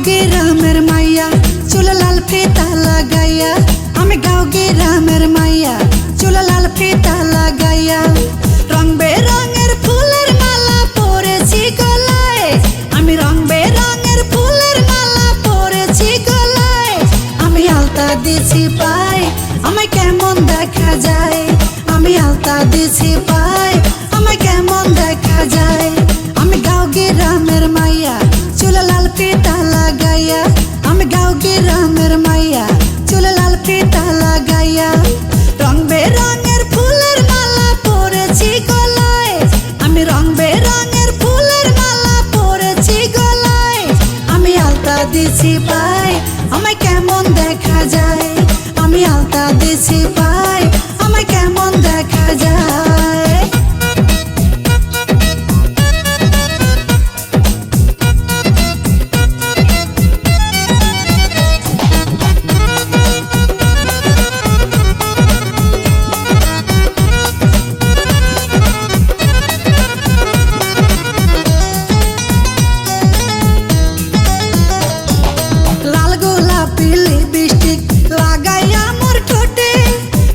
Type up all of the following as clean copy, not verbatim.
গ্রামের মাইয়া চুলে লাল ফিতা লাগাইয়া, আমি গাঁও গ্রামের মাইয়া চুলে লাল ফিতা লাগাইয়া। রং বেরঙের ফুলের মালা পরেছি গলায়, আমি রং বেরঙের ফুলের মালা পরেছি গলায়। আমি আলতা দিছি পায়, আমায় কেমন দেখা যায়। আমি আলতা দিছি পায়, আমায় কেমন দেখা যায়। আমি গাঁও গ্রামের মাইয়া চুলে লাল ফিতা লাগাইয়া, আমি গাঁও গ্রামের মাইয়া চুলে লাল ফিতা লাগাইয়া। রং বেরঙের ফুলের মালা পরেছি গলায়, আমি রং বেরঙের ফুলের মালা পরেছি গলায়। আমি আলতা দিছি পায়, আমায় কেমন দেখা যায়। আমি আলতা দিছি পায়, আমায় কেমন দেখা যায়। লাল গোলাপি লিপস্টিক লাগাইয়া মোর ঠোঁটে,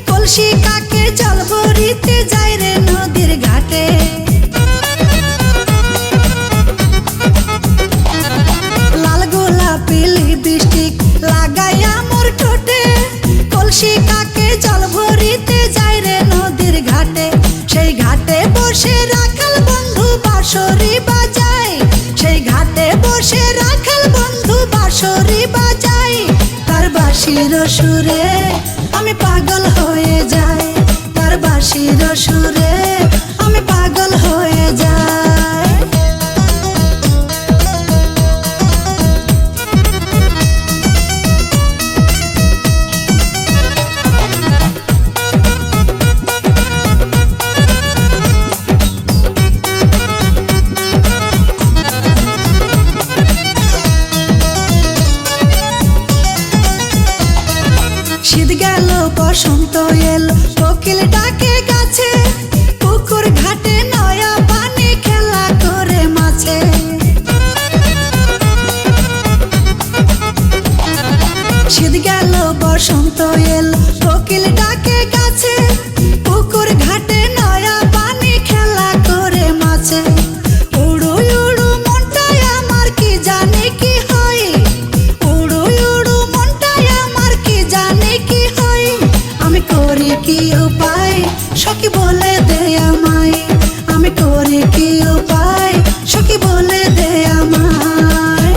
কলসি কাকে জল ভরিতে যাই রে নদীর ঘাটে। লাল গোলাপি লিপস্টিক লাগাইয়া মোর ঠোঁটে, কলসি কাকে জল ভরিতে যাই রে নদীর ঘাটে। সেই ঘাটে বসে রাখাল বন্ধু বাঁশরি বাজায়, সেই ঘাটে বসে রাখাল বন্ধু বাঁশরি বাজায়। তার বাঁশির সুরে আমি পাগল হয়ে যাই, তার বাঁশির সুরে আমি পাগল হয়ে যাই। শীত গেল বসন্ত এলো, কোকিল ডাকে গাছে, পুকুর ঘাটে নয়া পানি খেলা করে মাছে। শীত গেল বসন্ত এলো, কোকিল ডাকে গাছে, পুকুর ঘাটে নয়া পানি খেলা করে মাছে। উড়ু উড়ু মনটাই আমার কি জানে কি হয়, উড়ু উড়ু মনটাই আমার কি জানে কি হয়। আমি করি কি উপায় সখী বলে দে আমায়, আমি করি কি উপায় সখী বলে দে আমায়।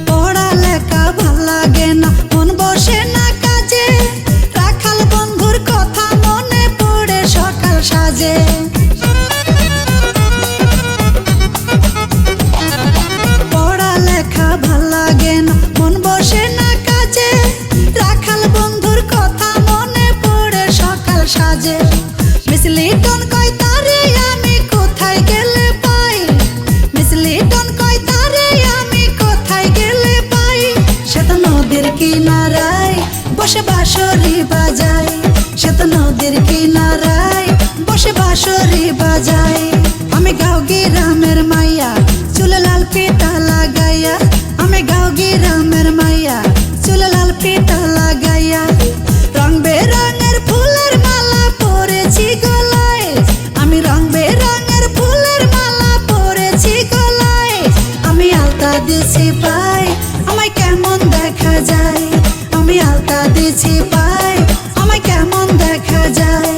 পড়ালেখা ভাল লাগে না, মন বসে না কাজে, রাখাল বন্ধুর কথা মনে পড়ে সকাল সাজে। পড়ালেখা ভাল লাগে না, মন বসে না কাজে, রাখাল বন্ধুর কথা মনে পড়ে সকাল সাজে। মিস লিটন কয় তারে আমি কোথায় গেলে পাই, মিস লিটন কয় তারে আমি কোথায় গেলে পাই। সে তো নদীর কিনারায় বসে বাঁশরি বাজায়, সে তো নদীর কিনারায় বসে বাঁশরি বাজায়। আমি গাঁও গ্রামের মাইয়া চুলে লাল ফিতা লাগাইয়া, আমি গাঁও গ্রামের মাইয়া চুলে লাল ফিতা লাগাইয়া। রং বেরঙের ফুলের মালা পরেছি গলায়, আমি রং বেরঙের ফুলের মালা পরেছি গলায়। আমি আলতা দিছি পায়, আমায় কেমন দেখা যায়। আমি আলতা দিছি পায়, আমায় কেমন দেখা যায়।